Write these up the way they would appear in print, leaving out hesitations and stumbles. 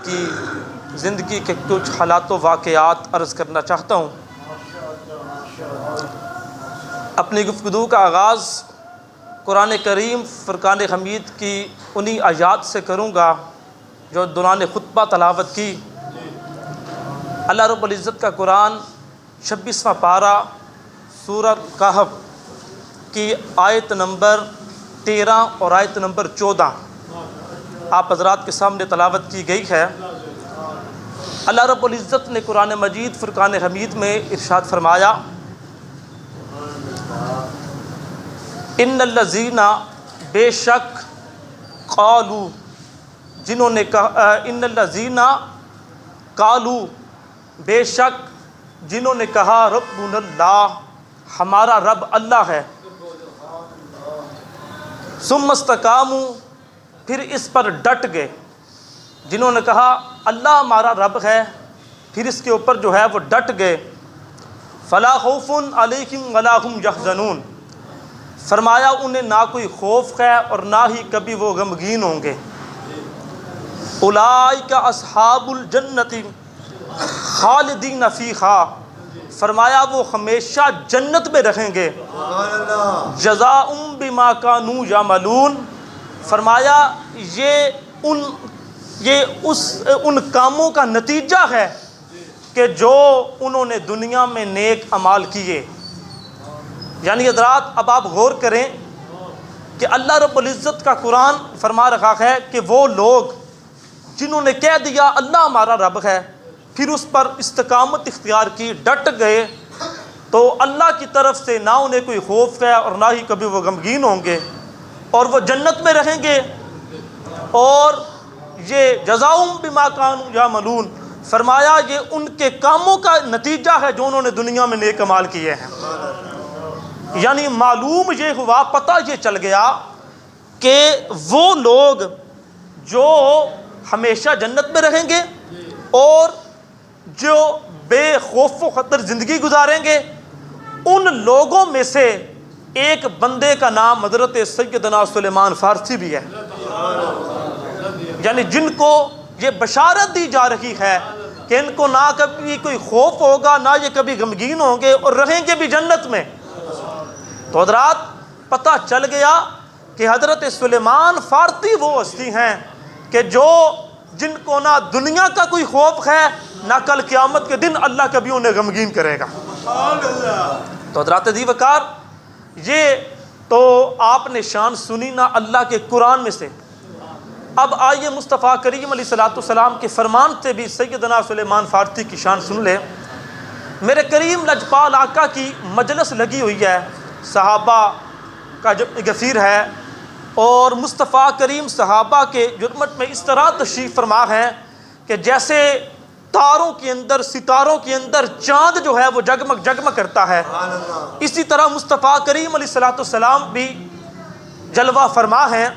کی زندگی کے کچھ حالات و واقعات عرض کرنا چاہتا ہوں۔ اپنی گفتگو کا آغاز قرآن کریم فرقان حمید کی انہی آیات سے کروں گا جو دوران خطبہ تلاوت کی۔ اللہ رب العزت کا قرآن 26واں پارہ سورہ کہف کی آیت نمبر 13 اور آیت نمبر 14 آپ حضرات کے سامنے تلاوت کی گئی ہے۔ اللہ رب العزت نے قرآن مجید فرقان حمید میں ارشاد فرمایا، ان الذین بے شک قالوا جنہوں نے کہا، ان الذین قالوا بے شک جنہوں نے کہا ربنا اللہ ہمارا رب اللہ ہے، ثم استقاموا پھر اس پر ڈٹ گئے، جنہوں نے کہا اللہ ہمارا رب ہے پھر اس کے اوپر جو ہے وہ ڈٹ گئے، فلا خوف علیہم ولا هم یحزنون فرمایا انہیں نہ کوئی خوف ہے اور نہ ہی کبھی وہ غمگین ہوں گے۔ اولئک اصحاب الجنت خالدین فیہا فرمایا وہ ہمیشہ جنت میں رہیں گے، جزاء بما کانوا یعملون فرمایا یہ ان کاموں کا نتیجہ ہے کہ جو انہوں نے دنیا میں نیک اعمال کیے۔ یعنی حضرات اب آپ غور کریں کہ اللہ رب العزت کا قرآن فرما رہا ہے کہ وہ لوگ جنہوں نے کہہ دیا اللہ ہمارا رب ہے پھر اس پر استقامت اختیار کی، ڈٹ گئے، تو اللہ کی طرف سے نہ انہیں کوئی خوف ہے اور نہ ہی کبھی وہ غمگین ہوں گے اور وہ جنت میں رہیں گے، اور یہ جزاء بما کانوا یعملون فرمایا یہ ان کے کاموں کا نتیجہ ہے جو انہوں نے دنیا میں نیک اعمال کیے ہیں۔ یعنی معلوم یہ ہوا، پتہ یہ چل گیا کہ وہ لوگ جو ہمیشہ جنت میں رہیں گے اور جو بے خوف و خطر زندگی گزاریں گے، ان لوگوں میں سے ایک بندے کا نام حضرت سیدنا سلیمان فارسی بھی ہے، یعنی جن کو یہ بشارت دی جا رہی ہے کہ ان کو نہ کبھی کوئی خوف ہوگا نہ یہ کبھی غمگین ہوں گے اور رہیں گے بھی جنت میں۔ تو حضرات پتہ چل گیا کہ حضرت سلیمان فارسی وہ ہستی ہیں کہ جن کو نہ دنیا کا کوئی خوف ہے نہ کل قیامت کے دن اللہ کبھی انہیں غمگین کرے گا۔ تو حضرات عزیز وقار یہ تو آپ نے شان سنی نا اللہ کے قرآن میں سے، اب آئیے مصطفیٰ کریم علیہ السلام کے فرمان سے بھی سیدنا سلیمان فارسی کی شان سن لے۔ میرے کریم لجپال آقا کی مجلس لگی ہوئی ہے، صحابہ کا غفیر ہے، اور مصطفیٰ کریم صحابہ کے جرمت میں اس طرح تشریف فرما ہے کہ جیسے تاروں کے اندر ستاروں کے اندر چاند جو ہے وہ جگمگ جگمگ کرتا ہے، اسی طرح مصطفیٰ کریم علیہ السلام بھی جلوہ فرما ہیں۔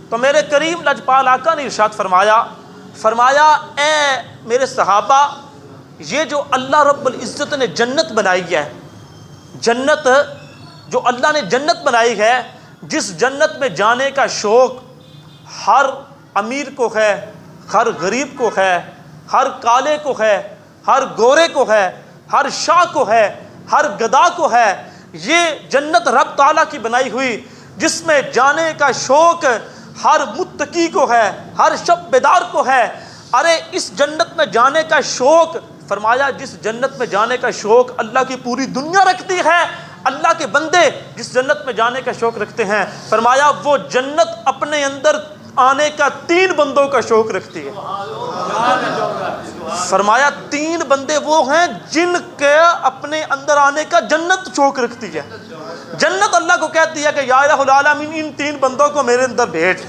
تو میرے کریم لجپال آقا نے ارشاد فرمایا اے میرے صحابہ، یہ جو اللہ رب العزت نے جنت بنائی ہے، جنت جو اللہ نے جنت بنائی ہے، جس جنت میں جانے کا شوق ہر امیر کو ہے، ہر غریب کو ہے، ہر کالے کو ہے، ہر گورے کو ہے، ہر شاہ کو ہے، ہر گدا کو ہے، یہ جنت رب تعالیٰ کی بنائی ہوئی جس میں جانے کا شوق ہر متقی کو ہے، ہر شب بیدار کو ہے۔ ارے اس جنت میں جانے کا شوق فرمایا جس جنت میں جانے کا شوق اللہ کی پوری دنیا رکھتی ہے، اللہ کے بندے جس جنت میں جانے کا شوق رکھتے ہیں، فرمایا وہ جنت اپنے اندر آنے کا 3 بندوں کا شوق رکھتی ہے۔ فرمایا 3 بندے وہ ہیں جن کے اپنے اندر آنے کا جنت شوق رکھتی ہے۔ جنت اللہ کو کہتی ہے کہ یا الہ العالمین ان 3 بندوں کو میرے اندر بھیج۔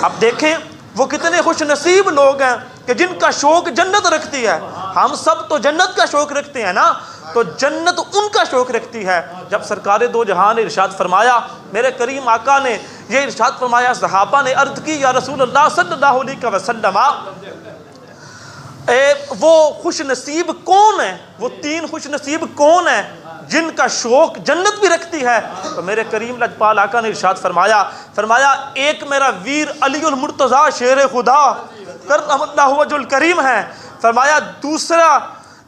اب دیکھیں وہ کتنے خوش نصیب لوگ ہیں کہ جن کا شوق جنت رکھتی ہے۔ ہم سب تو جنت کا شوق رکھتے ہیں نا، تو جنت ان کا شوق رکھتی ہے۔ جب سرکار دو جہاں نے ارشاد فرمایا، میرے کریم آقا نے یہ ارشاد فرمایا، صحابہ نے عرض کی یا رسول اللہ صلی اللہ علیہ وسلم وہ خوش نصیب کون ہیں، وہ 3 خوش نصیب کون ہیں جن کا شوق جنت بھی رکھتی ہے، تو میرے کریم لجپال آقا نے ارشاد فرمایا ایک میرا ویر علی المرتضیٰ شیر خدا کرم اللہ وجہ الکریم ہے، فرمایا دوسرا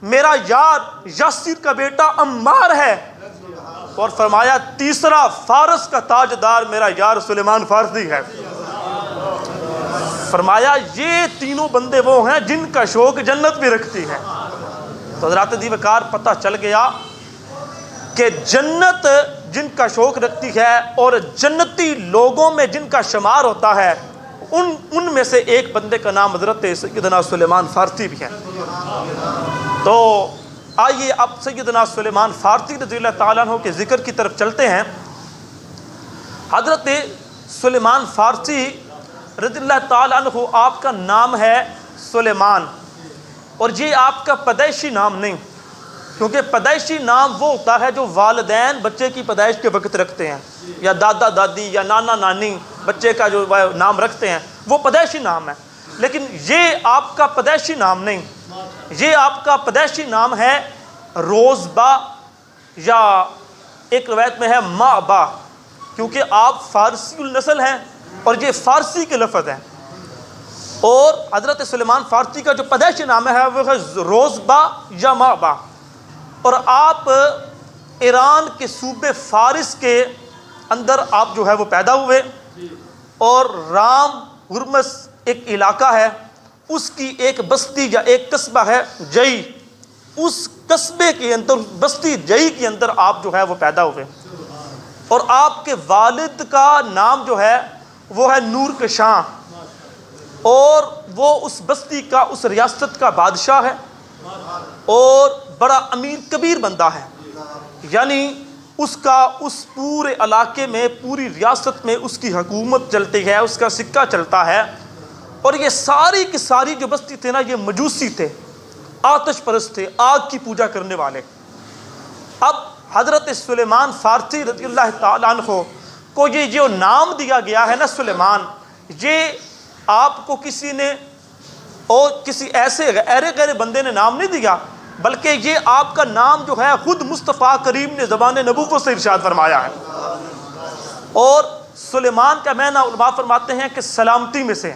میرا یار یاسر کا بیٹا عمار ہے، اور فرمایا تیسرا فارس کا تاجدار میرا یار سلیمان فارسی ہے۔ فرمایا یہ تینوں بندے وہ ہیں جن کا شوق جنت بھی رکھتی ہے۔ تو حضرات دی وقار پتہ چل گیا کہ جنت جن کا شوق رکھتی ہے اور جنتی لوگوں میں جن کا شمار ہوتا ہے، ان میں سے ایک بندے کا نام حضرت سیدنا سلیمان فارسی بھی ہے۔ تو آئیے اب سیدنا سلیمان فارسی رضی اللہ تعالیٰ عنہ کے ذکر کی طرف چلتے ہیں۔ حضرت سلیمان فارسی رضی اللہ تعالیٰ عنہ آپ کا نام ہے سلیمان، اور یہ آپ کا پیدائشی نام نہیں، کیونکہ پیدائشی نام وہ ہوتا ہے جو والدین بچے کی پیدائش کے وقت رکھتے ہیں، یا دادا دادی یا نانا نانی بچے کا جو نام رکھتے ہیں وہ پیدائشی نام ہے، لیکن یہ آپ کا پیدائشی نام نہیں، یہ آپ کا پیدائشی نام ہے روزبا، یا ایک روایت میں ہے مابا، کیونکہ آپ فارسی النسل ہیں اور یہ فارسی کے لفظ ہیں۔ اور حضرت سلیمان فارسی کا جو پیدائشی نام ہے وہ ہے روزبا یا مابا، اور آپ ایران کے صوبے فارس کے اندر آپ جو ہے وہ پیدا ہوئے، اور رام ہرمس ایک علاقہ ہے، اس کی ایک بستی یا ایک قصبہ ہے جئی، اس قصبے کے اندر بستی جئی کے اندر آپ جو ہے وہ پیدا ہوئے، اور آپ کے والد کا نام جو ہے وہ ہے نور کشاں، اور وہ اس بستی کا اس ریاست کا بادشاہ ہے، اور بڑا امیر کبیر بندہ ہے، یعنی اس کا اس پورے علاقے میں پوری ریاست میں اس کی حکومت چلتی ہے، اس کا سکہ چلتا ہے، اور یہ ساری کی ساری جو بستی تھے نا یہ مجوسی تھے، آتش پرست تھے، آگ کی پوجا کرنے والے۔ اب حضرت سلیمان فارسی رضی اللہ تعالیٰ عنہ کو یہ جو نام دیا گیا ہے نا سلیمان، یہ آپ کو کسی نے اور کسی ایسے غیر بندے نے نام نہیں دیا، بلکہ یہ آپ کا نام جو ہے خود مصطفیٰ کریم نے زبان نبوت سے ارشاد فرمایا ہے۔ اور سلیمان کا معنی علماء فرماتے ہیں کہ سلامتی میں سے،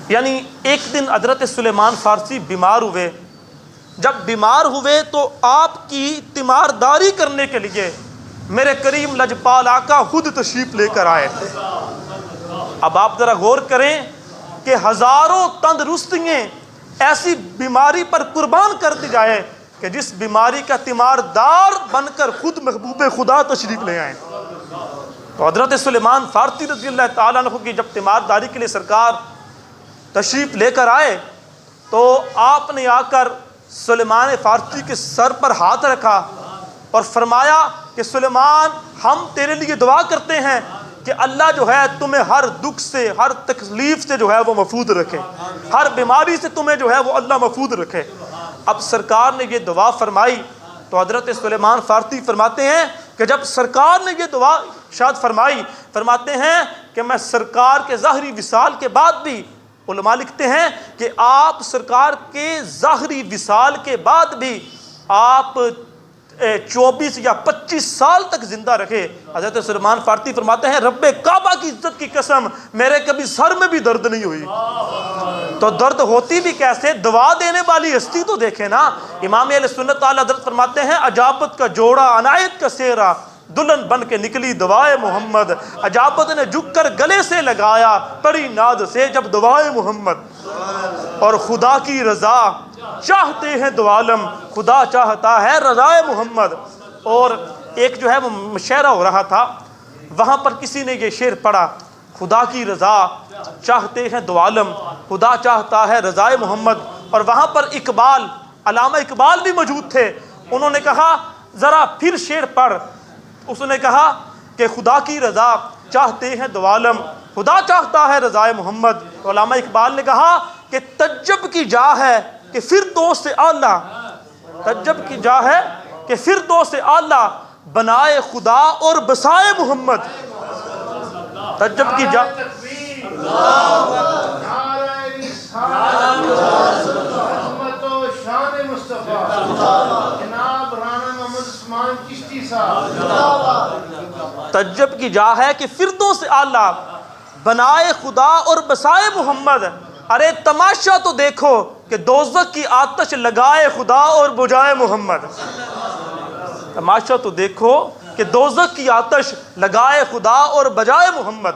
یعنی ایک دن حضرت سلیمان فارسی بیمار ہوئے، جب بیمار ہوئے تو آپ کی تیمارداری کرنے کے لیے میرے کریم لجپال آقا خود تشریف لے کر آئے۔ اب آپ ذرا غور کریں کہ ہزاروں تندرستیاں ایسی بیماری پر قربان کر دی جائے کہ جس بیماری کا تیماردار بن کر خود محبوب خدا تشریف لے آئے۔ تو حضرت سلیمان فارسی رضی اللہ تعالیٰ عنہ کی جب تیمارداری کے لیے سرکار تشریف لے کر آئے تو آپ نے آ کر سلیمان فارسی کے سر پر ہاتھ رکھا اور فرمایا کہ سلیمان، ہم تیرے لیے دعا کرتے ہیں کہ اللہ جو ہے تمہیں ہر دکھ سے، ہر تکلیف سے جو ہے وہ محفوظ رکھے، ہر بیماری سے تمہیں جو ہے وہ اللہ محفوظ رکھے۔ اب سرکار نے یہ دعا فرمائی تو حضرت سلیمان فارسی فرماتے ہیں کہ جب سرکار نے یہ دعا ارشاد فرمائی، فرماتے ہیں کہ میں سرکار کے ظاہری وصال کے بعد بھی، علماء لکھتے ہیں کہ آپ سرکار کے ظاہری وصال کے بعد بھی آپ 24 یا 25 سال تک زندہ رکھے۔ حضرت سلیمان فارسی فرماتے ہیں رب کعبہ کی عزت کی قسم میرے کبھی سر میں بھی درد نہیں ہوئی۔ تو درد ہوتی بھی کیسے؟ دعا دینے والی ہستی تو دیکھیں نا۔ امام اہل سنت تعالی حضرت فرماتے ہیں عجابت کا جوڑا عنایت کا سیرا، دلہن بن کے نکلی دعائے محمد، عجابت نے جھک کر گلے سے لگایا پڑی ناز سے جب دعائے محمد، اور خدا کی رضا چاہتے ہیں دو عالم، خدا چاہتا ہے رضائے محمد۔ اور ایک جو ہے وہ مشاعرہ ہو رہا تھا، وہاں پر کسی نے یہ شعر پڑھا، خدا کی رضا چاہتے ہیں دو عالم، خدا چاہتا ہے رضائے محمد، اور وہاں پر اقبال، علامہ اقبال بھی موجود تھے، انہوں نے کہا ذرا پھر شعر پڑھ۔ اس نے کہا کہ خدا کی رضا چاہتے ہیں دو عالم، خدا چاہتا ہے رضائے محمد۔ تو علامہ اقبال نے کہا کہ تجب کی جا ہے کہ فردوس سے اعلیٰ، تجب کی جا ہے کہ فردوس سے اعلیٰ بنائے خدا اور بسائے محمد۔ تجب کی جا تعجب کی جا ہے کہ فردوس اعلیٰ بنائے خدا اور بسائے محمد، ارے تماشا تو دیکھو کہ دوزخ کی آتش لگائے خدا اور بجھائے محمد۔ تماشا تو دیکھو کہ دوزخ کی آتش لگائے خدا اور بجائے محمد۔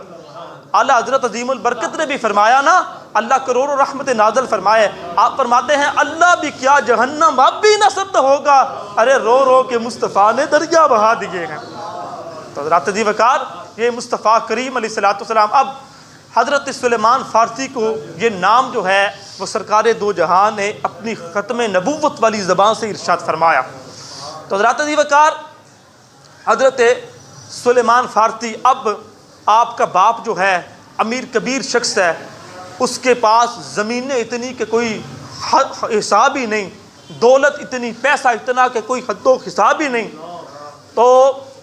اعلیٰ حضرت عظیم البرکت نے بھی فرمایا نا، اللہ کروڑوں رحمت نازل فرمائے، آپ فرماتے ہیں اللہ بھی کیا جہنم اب بھی نہ سرد ہوگا، ارے رو رو کے مصطفیٰ نے دریا بہا دیے ہیں۔ تو حضرات عزیز وقار، یہ مصطفیٰ کریم علیہ السلام، اب حضرت سلیمان فارسی کو یہ نام جو ہے وہ سرکار دو جہاں نے اپنی ختم نبوت والی زبان سے ارشاد فرمایا۔ تو حضرات عزیز وقار، حضرت سلیمان فارسی، اب آپ کا باپ جو ہے امیر کبیر شخص ہے، اس کے پاس زمینیں اتنی کہ کوئی حساب ہی نہیں، دولت اتنی، پیسہ اتنا کہ کوئی حد و حساب ہی نہیں۔ تو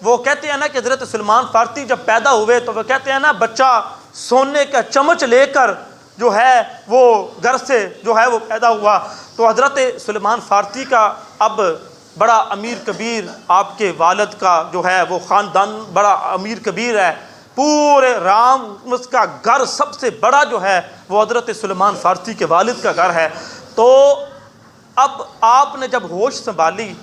وہ کہتے ہیں نا کہ حضرت سلیمان فارسی جب پیدا ہوئے تو وہ کہتے ہیں نا بچہ سونے کا چمچ لے کر جو ہے وہ گھر سے جو ہے وہ پیدا ہوا۔ تو حضرت سلیمان فارسی کا اب بڑا امیر کبیر، آپ کے والد کا جو ہے وہ خاندان بڑا امیر کبیر ہے، پورے رام اس کا گھر سب سے بڑا جو ہے وہ حضرت سلیمان فارسی کے والد کا گھر ہے۔ تو اب آپ نے جب ہوش سنبھالی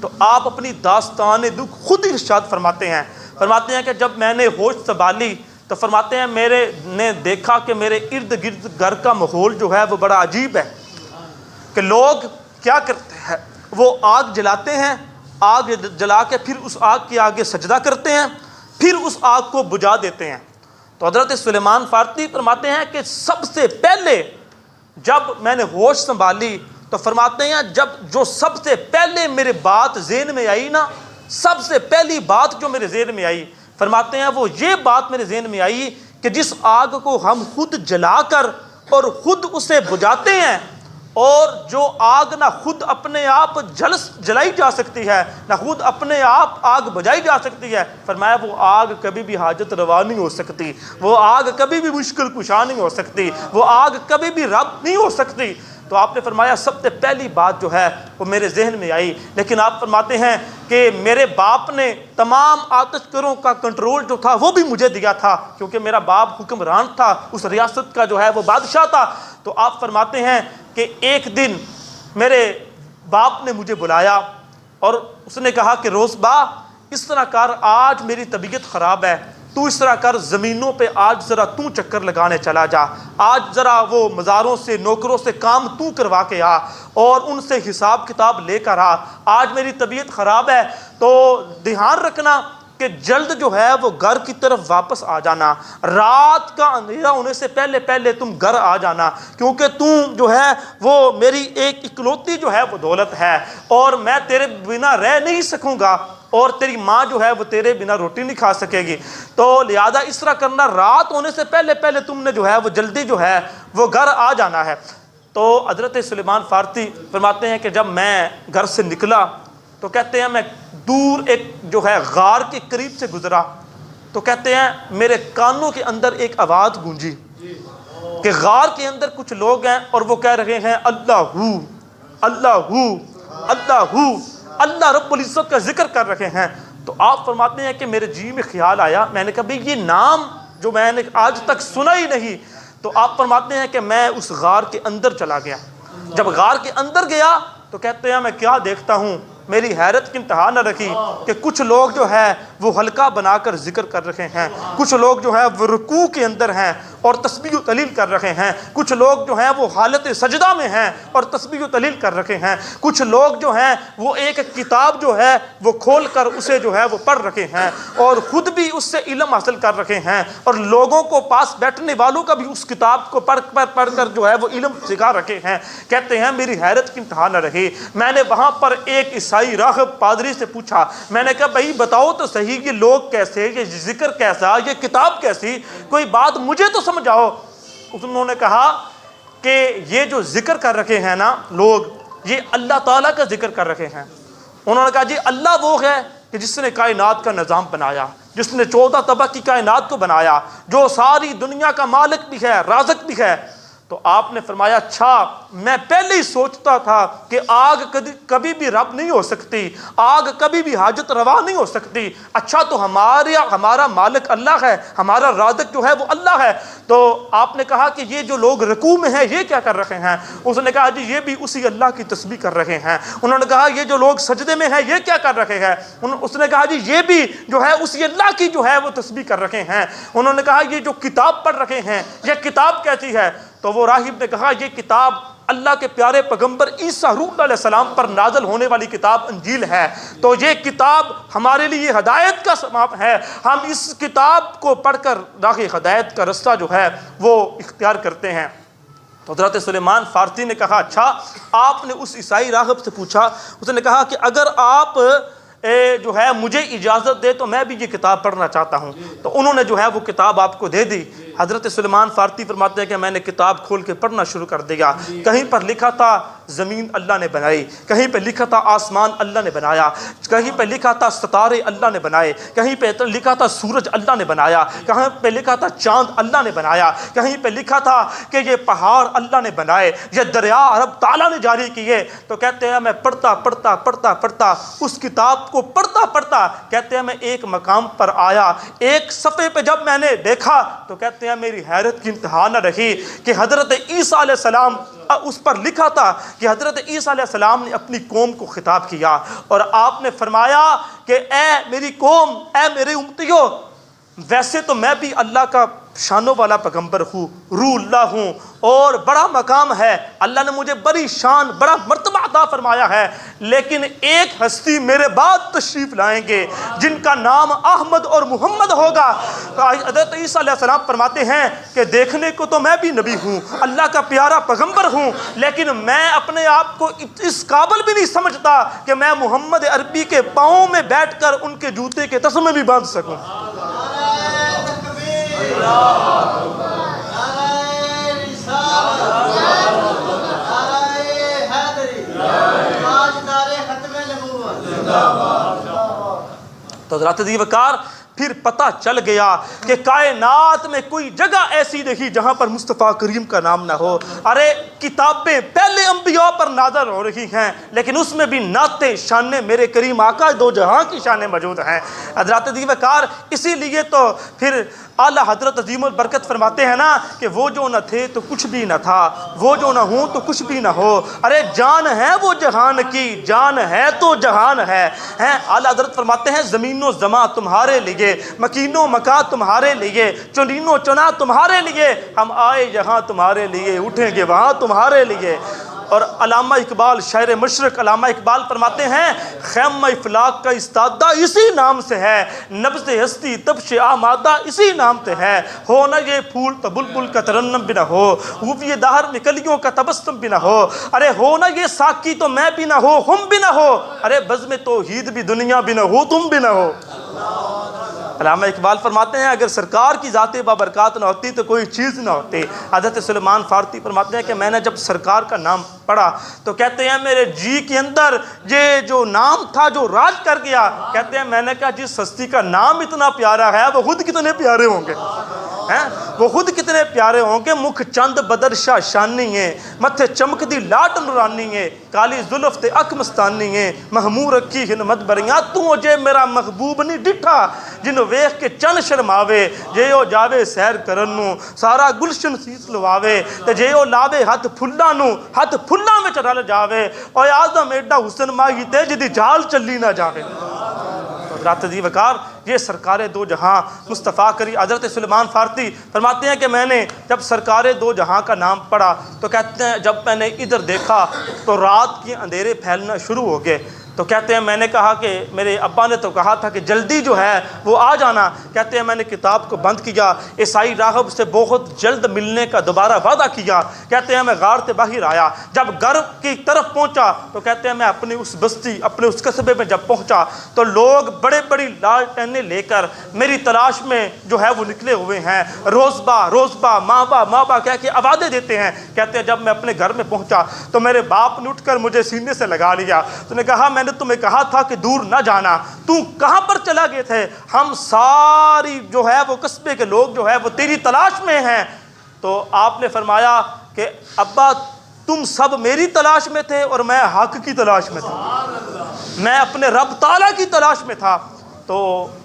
تو آپ اپنی داستان دکھ خود ارشاد فرماتے ہیں کہ جب میں نے ہوش سنبھالی تو فرماتے ہیں میرے نے دیکھا کہ میرے ارد گرد گھر کا ماحول جو ہے وہ بڑا عجیب ہے، کہ لوگ کیا کرتے ہیں، وہ آگ جلاتے ہیں، آگ جلا کے پھر اس آگ کے آگے سجدہ کرتے ہیں، پھر اس آگ کو بجھا دیتے ہیں۔ تو حضرت سلیمان فارسی فرماتے ہیں کہ سب سے پہلے جب میں نے ہوش سنبھالی تو فرماتے ہیں جب جو سب سے پہلے میرے بات ذہن میں آئی نا، سب سے پہلی بات جو میرے ذہن میں آئی، فرماتے ہیں وہ یہ بات میرے ذہن میں آئی کہ جس آگ کو ہم خود جلا کر اور خود اسے بجھاتے ہیں، اور جو آگ نہ خود اپنے آپ جلائی جا سکتی ہے، نہ خود اپنے آپ آگ بجھائی جا سکتی ہے، فرمایا وہ آگ کبھی بھی حاجت روا نہیں ہو سکتی، وہ آگ کبھی بھی مشکل کشا نہیں ہو سکتی، وہ آگ کبھی بھی رب نہیں ہو سکتی۔ تو آپ نے فرمایا سب سے پہلی بات جو ہے وہ میرے ذہن میں آئی، لیکن آپ فرماتے ہیں کہ میرے باپ نے تمام آتش کروں کا کنٹرول جو تھا وہ بھی مجھے دیا تھا، کیونکہ میرا باپ حکمران تھا، اس ریاست کا جو ہے وہ بادشاہ تھا۔ تو آپ فرماتے ہیں کہ ایک دن میرے باپ نے مجھے بلایا اور اس نے کہا کہ روزبا اس طرح کر، آج میری طبیعت خراب ہے، تو اس طرح کر زمینوں پہ آج ذرا تو چکر لگانے چلا جا، آج ذرا وہ مزاروں سے نوکروں سے کام تو کروا کے آ اور ان سے حساب کتاب لے کر آ، آج میری طبیعت خراب ہے، تو دھیان رکھنا کہ جلد جو ہے وہ گھر کی طرف واپس آ جانا، رات کا اندھیرا ہونے سے پہلے پہلے تم گھر آ جانا، کیونکہ تم جو ہے وہ میری ایک اکلوتی جو ہے وہ دولت ہے، اور میں تیرے بنا رہ نہیں سکوں گا، اور تیری ماں جو ہے وہ تیرے بنا روٹی نہیں کھا سکے گی، تو لہذا اس طرح کرنا، رات ہونے سے پہلے پہلے تم نے جو ہے وہ جلدی جو ہے وہ گھر آ جانا ہے۔ تو حضرت سلیمان فارسی فرماتے ہیں کہ جب میں گھر سے نکلا تو کہتے ہیں میں دور ایک جو ہے غار کے قریب سے گزرا، تو کہتے ہیں میرے کانوں کے اندر ایک آواز گونجی کہ غار کے اندر کچھ لوگ ہیں اور وہ کہہ رہے ہیں اللہ ہو اللہ ہو اللہ ہو، اللہ رب العزت کا ذکر کر رہے ہیں۔ تو آپ فرماتے ہیں کہ میرے جی میں خیال آیا، میں نے کہا بھئی یہ نام جو میں نے آج تک سنا ہی نہیں۔ تو آپ فرماتے ہیں کہ میں اس غار کے اندر چلا گیا، جب غار کے اندر گیا تو کہتے ہیں میں کیا دیکھتا ہوں، میری حیرت کی انتہا نہ رکھی کہ کچھ لوگ جو ہے وہ حلقہ بنا کر ذکر کر رہے ہیں، کچھ لوگ جو ہے وہ رکوع کے اندر ہیں اور تسبیح و تحلیل کر رہے ہیں، کچھ لوگ جو ہیں وہ حالت سجدہ میں ہیں اور تسبیح و تحلیل کر رہے ہیں، کچھ لوگ جو ہیں وہ ایک کتاب جو ہے وہ کھول کر اسے جو ہے وہ پڑھ رہے ہیں اور خود بھی اس سے علم حاصل کر رہے ہیں، اور لوگوں کو پاس بیٹھنے والوں کا بھی اس کتاب کو پڑھ کر جو ہے وہ علم سکھا رہے ہیں۔ کہتے ہیں میری حیرت کی انتہا نہ رہی، میں نے وہاں پر ایک عیسائی راہب پادری سے پوچھا، میں نے کہا بھائی بتاؤ تو صحیح یہ لوگ کیسے، یہ ذکر کیسا، یہ کتاب کیسی، کوئی بات مجھے تو سمجھاؤ۔ انہوں نے کہا کہ یہ جو ذکر کر رکھے ہیں نا لوگ، یہ اللہ تعالیٰ کا ذکر کر رکھے ہیں۔ انہوں نے کہا جی اللہ وہ ہے کہ جس نے کائنات کا نظام بنایا، جس نے 14 طبق کی کائنات کو بنایا، جو ساری دنیا کا مالک بھی ہے، رازق بھی ہے۔ تو آپ نے فرمایا اچھا میں پہلے ہی سوچتا تھا کہ آگ کبھی بھی رب نہیں ہو سکتی، آگ کبھی بھی حاجت روا نہیں ہو سکتی، اچھا تو ہمارا مالک اللہ ہے، ہمارا رازق جو ہے وہ اللہ ہے۔ تو آپ نے کہا کہ یہ جو لوگ رکوع میں ہیں یہ کیا کر رہے ہیں؟ اس نے کہا جی یہ بھی اسی اللہ کی تسبیح کر رہے ہیں۔ انہوں نے کہا یہ جو لوگ سجدے میں ہیں یہ کیا کر رہے ہیں؟ اس نے کہا جی یہ بھی جو ہے اسی اللہ کی جو ہے وہ تسبیح کر رہے ہیں۔ انہوں نے کہا یہ جو کتاب پڑھ رہے ہیں یہ کتاب کیسی ہے؟ تو وہ راہب نے کہا یہ کتاب اللہ کے پیارے پیغمبر عیسیٰ روح اللہ علیہ السلام پر نازل ہونے والی کتاب انجیل ہے، تو یہ کتاب ہمارے لیے ہدایت کا سبب ہے، ہم اس کتاب کو پڑھ کر راہ ہدایت کا رستہ جو ہے وہ اختیار کرتے ہیں۔ تو حضرت سلیمان فارسی نے کہا اچھا آپ نے اس عیسائی راہب سے پوچھا، اس نے کہا کہ اگر آپ جو ہے مجھے اجازت دے تو میں بھی یہ کتاب پڑھنا چاہتا ہوں۔ تو انہوں نے جو ہے وہ کتاب آپ کو دے دی۔ حضرت سلیمان فارسی فرماتے ہیں کہ میں نے کتاب کھول کے پڑھنا شروع کر دیا۔ کہیں پر لکھا تھا زمین اللہ نے بنائی، کہیں پہ لکھا تھا آسمان اللہ نے بنایا، کہیں پہ لکھا تھا ستارے اللہ نے بنائے، کہیں پہ لکھا تھا سورج اللہ نے بنایا، کہیں پہ لکھا تھا چاند اللہ نے بنایا، کہیں پہ لکھا تھا کہ یہ پہاڑ اللہ نے بنائے، یہ دریا رب تعالیٰ نے جاری کیے۔ تو کہتے ہیں میں پڑھتا اس کتاب کو پڑھتا کہتے ہیں میں ایک مقام پر آیا، ایک صفحے پہ جب میں نے دیکھا تو کہتے ہیں میری حیرت کی انتہا نہ رہی کہ حضرت عیسیٰ علیہ السلام اس پر لکھا تھا کہ حضرت عیسیٰ علیہ السلام نے اپنی قوم کو خطاب کیا اور آپ نے فرمایا کہ اے میری قوم، اے میرے امتیوں، ویسے تو میں بھی اللہ کا شانوں والا پیغمبر ہوں، روح اللہ ہوں اور بڑا مقام ہے، اللہ نے مجھے بڑی شان بڑا مرتبہ عطا فرمایا ہے، لیکن ایک ہستی میرے بعد تشریف لائیں گے جن کا نام احمد اور محمد ہوگا۔ حضرت عیسیٰ علیہ السلام فرماتے ہیں کہ دیکھنے کو تو میں بھی نبی ہوں، اللہ کا پیارا پیغمبر ہوں، لیکن میں اپنے آپ کو اس قابل بھی نہیں سمجھتا کہ میں محمد عربی کے پاؤں میں بیٹھ کر ان کے جوتے کے تسمے بھی باندھ سکوں۔ تو حضرت ذی وقار پھر پتہ چل گیا کہ کائنات میں کوئی جگہ ایسی نہیں جہاں پر مصطفیٰ کریم کا نام نہ ہو۔ ارے کتابیں پہلے انبیاء پر نازل ہو رہی ہیں لیکن اس میں بھی نعتیں شانیں میرے کریم آقا دو جہاں کی شانیں موجود ہیں۔ حضرت ذی وقار اسی لیے تو پھر اعلیٰ حضرت عظیم البرکت فرماتے ہیں نا کہ وہ جو نہ تھے تو کچھ بھی نہ تھا، وہ جو نہ ہوں تو کچھ بھی نہ ہو، ارے جان ہے وہ جہان کی، جان ہے تو جہان ہے۔ اعلیٰ حضرت فرماتے ہیں زمین و زماں تمہارے لیے، مکین و مکان تمہارے لیے، چنین و چنا تمہارے لیے، ہم آئے یہاں تمہارے لیے، اٹھیں گے وہاں تمہارے لیے۔ اور علامہ اقبال شاعر مشرق علامہ اقبال فرماتے ہیں خیمہ افلاک کا استادہ اسی نام سے ہے، نبض ہستی تبش آمادہ اسی نام سے ہے، ہو نہ یہ پھول تو بلبل کا ترنم بھی نہ ہو، یہ دہر میں کلیوں کا تبسم بھی نہ ہو، ارے ہو نہ یہ ساقی تو میں بھی نہ ہو، ہم بھی نہ ہو، ارے بزم توحید بھی دنیا بھی نہ ہو، تم بھی نہ ہو۔ علامہ اقبال فرماتے ہیں اگر سرکار کی ذات بابرکات نہ ہوتی تو کوئی چیز نہ ہوتی۔ حضرت سلیمان فارسی فرماتے ہیں کہ میں نے جب سرکار کا نام پڑھا تو کہتے ہیں میرے جی کے اندر یہ جو نام تھا جو راج کر گیا، کہتے ہیں میں نے کہا جس ہستی کا نام اتنا پیارا ہے وہ خود کتنے پیارے ہوں گے، وہ خود کتنے پیارے ہوں گے۔ مکھ چند بدر شاہ شانی ہے، متھے چمک دی لاٹ نورانی ہے، کالی زلف تے اک مستانی ہے، محمور رکھی ہنمت بریاں تو جے میرا محبوب نہیں ڈٹھا، جن ویخ کے چن شرماوے، جے او جاوے سیر کرنو سارا گلشن سیس لواوے، تے جے او لاوے ہاتھ پھلاں نو ہاتھ پھلاں وچ رل جاوے، او آدم ایڈا حسن ماہی تے جدی جال چلی نہ جاوے۔ حضرت ذی وقار یہ سرکار دو جہاں مصطفیٰ کریم حضرت سلیمان فارسی فرماتے ہیں کہ میں نے جب سرکار دو جہاں کا نام پڑھا تو کہتے ہیں جب میں نے ادھر دیکھا تو رات کے اندھیرے پھیلنا شروع ہو گئے۔ تو کہتے ہیں میں نے کہا کہ میرے ابا نے تو کہا تھا کہ جلدی جو ہے وہ آ جانا، کہتے ہیں میں نے کتاب کو بند کیا، عیسائی راہب سے بہت جلد ملنے کا دوبارہ وعدہ کیا، کہتے ہیں میں غار سے باہر آیا، جب گھر کی طرف پہنچا تو کہتے ہیں میں اپنی اس بستی اپنے اس قصبے میں جب پہنچا تو لوگ بڑے بڑی لالٹینیں لے کر میری تلاش میں جو ہے وہ نکلے ہوئے ہیں، روزبا روزبا ماں با کہہ کے آوازیں دیتے ہیں۔ کہتے ہیں جب میں اپنے گھر میں پہنچا تو میرے باپ نے اٹھ کر مجھے سینے سے لگا لیا، تو نے کہا میں نے تمہیں کہا تھا کہ دور نہ جانا، تو کہاں پر چلا گئے تھے؟ ہم ساری جو ہے وہ قصبے کے لوگ جو ہے وہ تیری تلاش میں ہیں۔ تو آپ نے فرمایا کہ ابا تم سب میری تلاش میں تھے اور میں حق کی تلاش میں تھا، میں اپنے رب تعالیٰ کی تلاش میں تھا۔ تو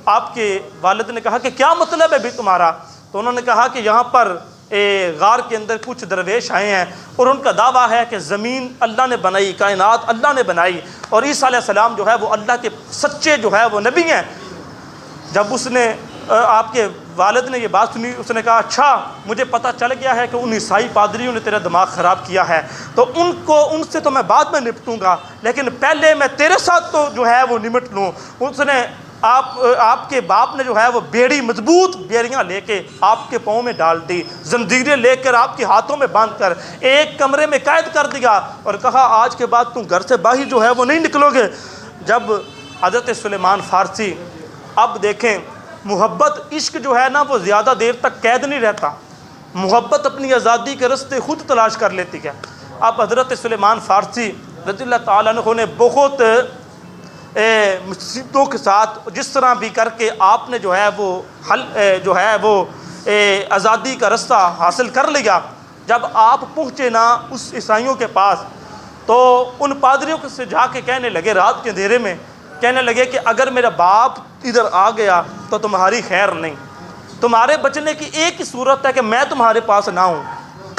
آپ کے والد نے کہا کہ کیا مطلب ہے بھی تمہارا؟ تو انہوں نے کہا کہ یہاں پر غار کے اندر کچھ درویش آئے ہیں اور ان کا دعویٰ ہے کہ زمین اللہ نے بنائی، کائنات اللہ نے بنائی، اور عیسیٰ علیہ السلام جو ہے وہ اللہ کے سچے جو ہے وہ نبی ہیں۔ جب اس نے آپ کے والد نے یہ بات سنی، اس نے کہا اچھا مجھے پتہ چل گیا ہے کہ ان عیسائی پادریوں نے تیرا دماغ خراب کیا ہے، تو ان سے تو میں بعد میں نپٹوں گا، لیکن پہلے میں تیرے ساتھ تو جو ہے وہ نمٹ لوں۔ اس نے آپ کے باپ نے جو ہے وہ بیڑی، مضبوط بیڑیاں لے کے آپ کے پاؤں میں ڈال دی، زنجیریں لے کر آپ کے ہاتھوں میں باندھ کر ایک کمرے میں قید کر دیا، اور کہا آج کے بعد تم گھر سے باہر جو ہے وہ نہیں نکلو گے۔ جب حضرت سلیمان فارسی، اب دیکھیں محبت، عشق جو ہے نا وہ زیادہ دیر تک قید نہیں رہتا، محبت اپنی آزادی کے راستے خود تلاش کر لیتی ہے۔ اب حضرت سلیمان فارسی رضی اللہ تعالیٰ عنہ نے بہت مصیبتوں کے ساتھ جس طرح بھی کر کے آپ نے جو ہے وہ حل جو ہے وہ آزادی کا راستہ حاصل کر لیا۔ جب آپ پہنچے نا اس عیسائیوں کے پاس، تو ان پادریوں سے جا کے کہنے لگے، رات کے اندھیرے میں کہنے لگے کہ اگر میرا باپ ادھر آ گیا تو تمہاری خیر نہیں، تمہارے بچنے کی ایک ہی صورت ہے کہ میں تمہارے پاس نہ ہوں،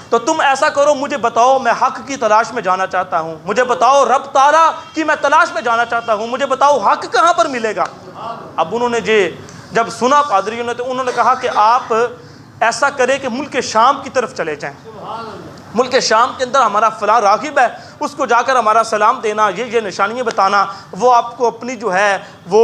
تو تم ایسا کرو مجھے بتاؤ، میں حق کی تلاش میں جانا چاہتا ہوں، مجھے بتاؤ رب تعالیٰ کی میں تلاش میں جانا چاہتا ہوں، مجھے بتاؤ حق کہاں پر ملے گا۔ اب انہوں نے جب سنا پادریوں نے، تو انہوں نے کہا کہ آپ ایسا کریں کہ ملک شام کی طرف چلے جائیں، ملک شام کے اندر ہمارا فلاں راغب ہے، اس کو جا کر ہمارا سلام دینا، یہ نشانیاں بتانا، وہ آپ کو اپنی جو ہے وہ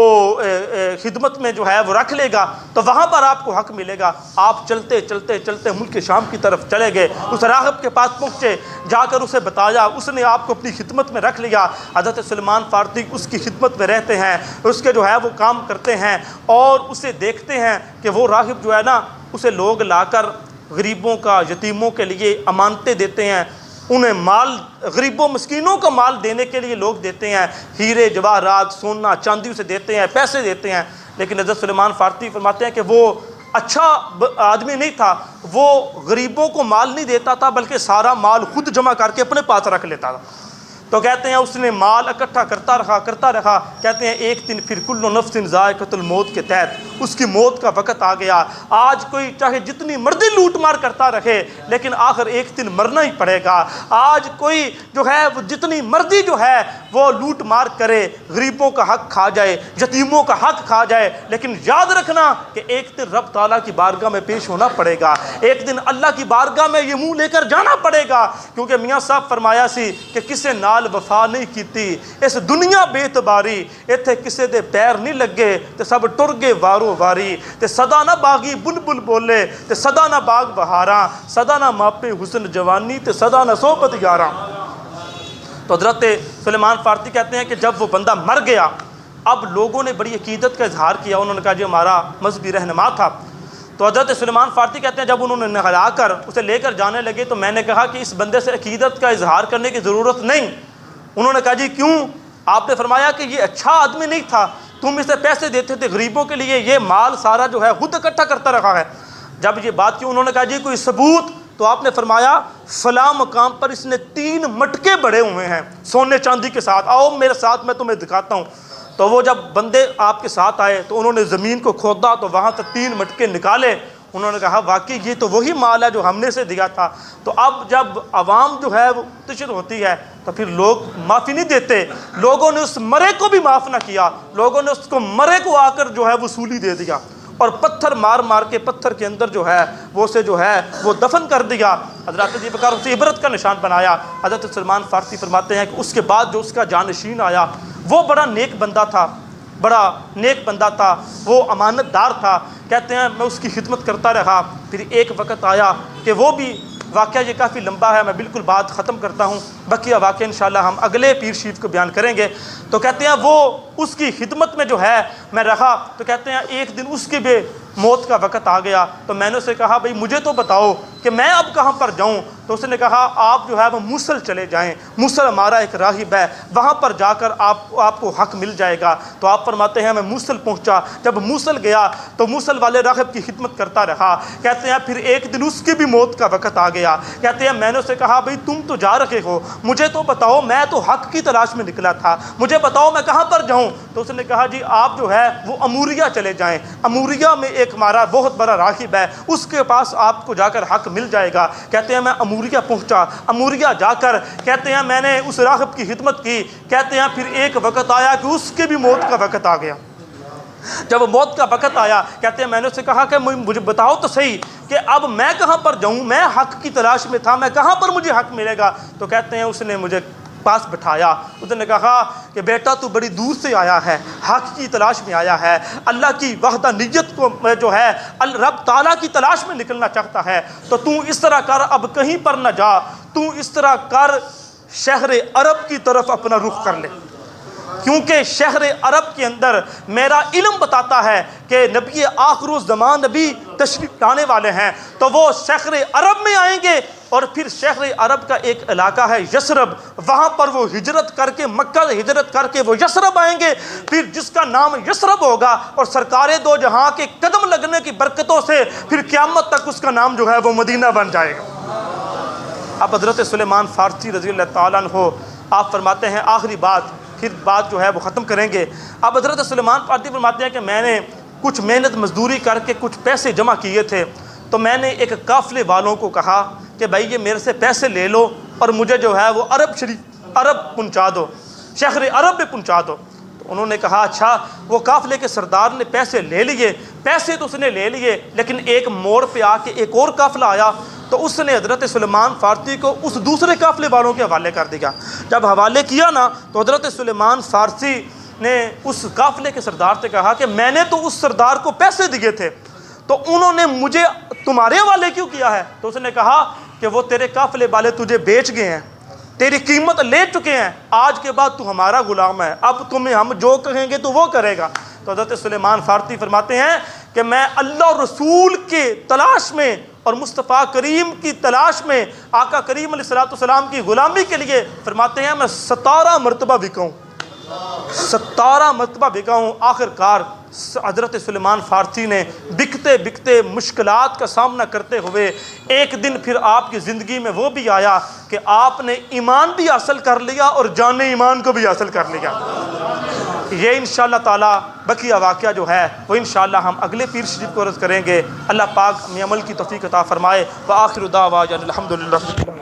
خدمت میں جو ہے وہ رکھ لے گا، تو وہاں پر آپ کو حق ملے گا۔ آپ چلتے چلتے چلتے ملک شام کی طرف چلے گئے، اس راغب کے پاس پہنچے، جا کر اسے بتایا، اس نے آپ کو اپنی خدمت میں رکھ لیا۔ حضرت سلیمان فارسی اس کی خدمت میں رہتے ہیں، اس کے جو ہے وہ کام کرتے ہیں، اور اسے دیکھتے ہیں کہ وہ راغب جو ہے نا اسے لوگ لا کر غریبوں کا، یتیموں کے لیے امانتیں دیتے ہیں، انہیں مال، غریبوں مسکینوں کا مال دینے کے لیے لوگ دیتے ہیں، ہیرے جواہرات، سونا چاندی اسے دیتے ہیں، پیسے دیتے ہیں۔ لیکن حضرت سلیمان فارسی فرماتے ہیں کہ وہ اچھا آدمی نہیں تھا، وہ غریبوں کو مال نہیں دیتا تھا بلکہ سارا مال خود جمع کر کے اپنے پاس رکھ لیتا تھا۔ تو کہتے ہیں اس نے مال اکٹھا کرتا رہا، کہتے ہیں ایک دن پھر کل نفس ذائقۃ الموت کے تحت اس کی موت کا وقت آ گیا۔ آج کوئی چاہے جتنی مرضی لوٹ مار کرتا رہے لیکن آخر ایک دن مرنا ہی پڑے گا۔ آج کوئی جو ہے وہ جتنی مرضی جو ہے وہ لوٹ مار کرے، غریبوں کا حق کھا جائے، یتیموں کا حق کھا جائے، لیکن یاد رکھنا کہ ایک دن رب تعالیٰ کی بارگاہ میں پیش ہونا پڑے گا، ایک دن اللہ کی بارگاہ میں یہ منہ لے کر جانا پڑے گا، کیونکہ میاں صاحب فرمایا سی کہ کسے نال وفا نہیں کیتی اس دنیا بے اعتباری، ایتھے کسے دے پیر نہیں لگے تے سب ٹر گئے وارو واری، تے صدا نہ باغی بلبل بولے تے صدا نہ باغ بہاراں، صدا نہ ماپے حسن جوانی تے صدا نہ صحبت یاراں۔ تو حضرت سلیمان فارسی کہتے ہیں کہ جب وہ بندہ مر گیا، اب لوگوں نے بڑی عقیدت کا اظہار کیا، انہوں نے کہا جی ہمارا مذہبی رہنما تھا۔ تو حضرت سلیمان فارسی کہتے ہیں جب انہوں نے نہلا کر اسے لے کر جانے لگے تو میں نے کہا کہ اس بندے سے عقیدت کا اظہار کرنے کی ضرورت نہیں۔ انہوں نے کہا جی کیوں؟ آپ نے فرمایا کہ یہ اچھا آدمی نہیں تھا، تم اسے پیسے دیتے تھے غریبوں کے لیے، یہ مال سارا جو ہے خود اکٹھا کرتا رہا ہے۔ جب یہ بات کی انہوں نے کہا جی کوئی ثبوت؟ تو آپ نے فرمایا فلاں مقام پر اس نے 3 مٹکے بڑے ہوئے ہیں سونے چاندی کے ساتھ، آؤ میرے ساتھ میں تمہیں دکھاتا ہوں۔ تو وہ جب بندے آپ کے ساتھ آئے تو انہوں نے زمین کو کھودا تو وہاں سے 3 مٹکے نکالے۔ انہوں نے کہا واقعی یہ تو وہی مال ہے جو ہم نے اسے دیا تھا۔ تو اب جب عوام جو ہے وہ منتشر ہوتی ہے تو پھر لوگ معافی نہیں دیتے، لوگوں نے اس مرے کو بھی معاف نہ کیا، لوگوں نے اس کو مرے کو آ کر جو ہے وصولی دے دیا اور پتھر مار مار کے پتھر کے اندر جو ہے وہ اسے جو ہے وہ دفن کر دیا۔ حضرت جی بکار اسے عبرت کا نشان بنایا۔ حضرت سلیمان فارسی فرماتے ہیں کہ اس کے بعد جو اس کا جانشین آیا وہ بڑا نیک بندہ تھا، بڑا نیک بندہ تھا، وہ امانت دار تھا۔ کہتے ہیں میں اس کی خدمت کرتا رہا، پھر ایک وقت آیا کہ وہ بھی، واقعہ یہ کافی لمبا ہے، میں بالکل بات ختم کرتا ہوں، بقیہ واقعہ انشاءاللہ ہم اگلے پیر شریف کو بیان کریں گے۔ تو کہتے ہیں وہ اس کی خدمت میں جو ہے میں رہا۔ تو کہتے ہیں ایک دن اس کی بھی موت کا وقت آ گیا، تو میں نے اسے کہا بھئی مجھے تو بتاؤ کہ میں اب کہاں پر جاؤں؟ تو اس نے کہا آپ جو ہے وہ موصل چلے جائیں، موصل ہمارا ایک راہب ہے، وہاں پر جا کر آپ کو حق مل جائے گا۔ تو آپ فرماتے ہیں میں موصل پہنچا، جب موصل گیا تو موصل والے راہب کی خدمت کرتا رہا۔ کہتے ہیں پھر ایک دن اس کی بھی موت کا وقت آ گیا۔ کہتے ہیں میں نے اسے کہا بھئی تم تو جا رہے ہو، مجھے تو بتاؤ، میں تو حق کی تلاش میں نکلا تھا، مجھے بتاؤ میں کہاں پر جاؤں؟ تو اس نے کہا جی آپ جو ہے وہ اموریہ چلے جائیں، اموریہ میں ایک ہمارا بہت بڑا راہب ہے، اس کے پاس آپ کو جا کر حق مل جائے گا۔ کہتے ہیں میں اموریہ پہنچا، اموریہ جا کر کہتے ہیں میں نے اس راہب کی خدمت کی۔ کہتے ہیں پھر ایک وقت آیا کہ اس کے بھی موت کا وقت آ گیا۔ جب موت کا وقت آیا کہتے ہیں میں نے اسے کہا کہ مجھے بتاؤ تو صحیح کہ اب میں کہاں پر جاؤں، میں حق کی تلاش میں تھا، میں کہاں پر مجھے حق ملے گا؟ تو کہتے ہیں اس نے مجھے پاس بٹھایا، اس نے کہا کہ بیٹا تو بڑی دور سے آیا ہے، حق کی تلاش میں آیا ہے، اللہ کی وحدانیت کو جو ہے رب تعالیٰ کی تلاش میں نکلنا چاہتا ہے، تو اس طرح کر اب کہیں پر نہ جا، اس طرح کر شہر عرب کی طرف اپنا رخ کر لے، کیونکہ شہر عرب کے اندر میرا علم بتاتا ہے کہ نبی آخر الزمان نبی تشریف لانے والے ہیں، تو وہ شہر عرب میں آئیں گے، اور پھر شہر عرب کا ایک علاقہ ہے یثرب، وہاں پر وہ ہجرت کر کے مکہ سے ہجرت کر کے وہ یثرب آئیں گے، پھر جس کا نام یثرب ہوگا اور سرکار دو جہاں کے قدم لگنے کی برکتوں سے پھر قیامت تک اس کا نام جو ہے وہ مدینہ بن جائے گا۔ اب حضرت سلیمان فارسی رضی اللہ تعالیٰ عنہ آپ فرماتے ہیں آخری بات، پھر بات جو ہے وہ ختم کریں گے۔ اب حضرت سلیمان فارسی فرماتے ہیں کہ میں نے کچھ محنت مزدوری کر کے کچھ پیسے جمع کیے تھے، تو میں نے ایک قافلے والوں کو کہا کہ بھائی یہ میرے سے پیسے لے لو اور مجھے جو ہے وہ عرب پہنچا دو، شہر عرب میں پہنچا دو۔ تو انہوں نے کہا اچھا۔ وہ قافلے کے سردار نے پیسے لے لیے، پیسے تو اس نے لے لیے، لیکن ایک موڑ پہ آ کے ایک اور قافلہ آیا، تو اس نے حضرت سلیمان فارسی کو اس دوسرے قافلے والوں کے حوالے کر دیا۔ جب حوالے کیا نا تو حضرت سلیمان فارسی نے اس قافلے کے سردار سے کہا کہ میں نے تو اس سردار کو پیسے دیے تھے، تو انہوں نے مجھے تمہارے حوالے کیوں کیا ہے؟ تو اس نے کہا کہ وہ تیرے قافلے والے تجھے بیچ گئے ہیں، تیری قیمت لے چکے ہیں، آج کے بعد تو ہمارا غلام ہے، اب تمہیں ہم جو کہیں گے تو وہ کرے گا۔ تو حضرت سلیمان فارسی فرماتے ہیں کہ میں اللہ اور رسول کے تلاش میں اور مصطفیٰ کریم کی تلاش میں آقا کریم علیہ السلام کی غلامی کے لیے فرماتے ہیں میں 17 مرتبہ بکا ہوں، 17 مرتبہ بکا ہوں۔ آخر کار حضرت سلیمان فارسی نے بکتے بکتے مشکلات کا سامنا کرتے ہوئے ایک دن پھر آپ کی زندگی میں وہ بھی آیا کہ آپ نے ایمان بھی حاصل کر لیا اور جان ایمان کو بھی حاصل کر لیا۔ یہ انشاءاللہ تعالیٰ بقیہ واقعہ جو ہے وہ انشاءاللہ ہم اگلے پیر شریف کو عرض کریں گے۔ اللہ پاک ہمیں عمل کی توفیق عطا فرمائے۔ وآخر دعوانا الحمدللہ۔